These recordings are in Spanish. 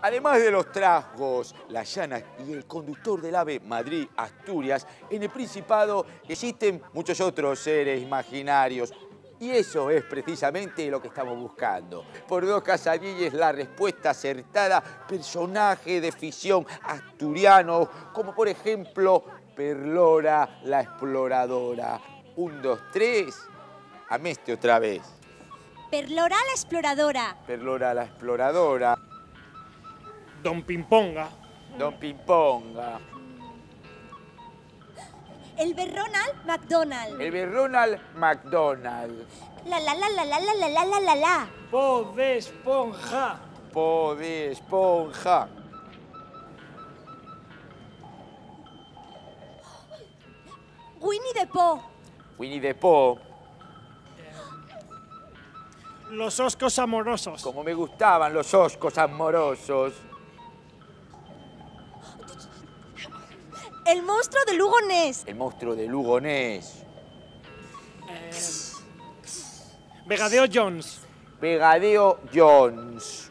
Además de los trasgos, las llanas y el conductor del AVE Madrid-Asturias, en el Principado existen muchos otros seres imaginarios. Y eso es precisamente lo que estamos buscando. Por dos Casadilles, la respuesta acertada, personaje de ficción asturiano, como por ejemplo Perlora la exploradora. 1, 2, 3, ameste otra vez. Perlora la exploradora. Perlora la exploradora. Don Pimponga. Don Pimponga. El Ronald McDonald. El Ronald McDonald. La la la la la la la la la la la. Po de Esponja. Po de Esponja. Winnie the Pooh. Winnie the Pooh. Los oscos amorosos. Como me gustaban los oscos amorosos. El monstruo de Lugo Ness. El monstruo de Lugo Ness. Vegadeo Jones. Vegadeo Jones.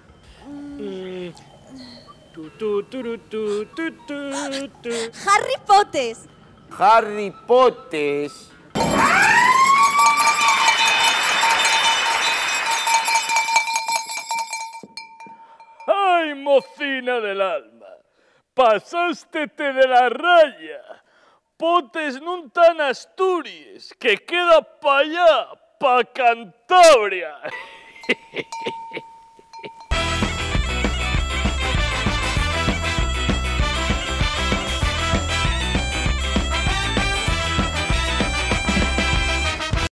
Harry Potter. Harry Potter. ¡Ay, mocina del alma! Pasástete de la raya. Potes nun tan Asturias, que queda pa allá, pa Cantabria.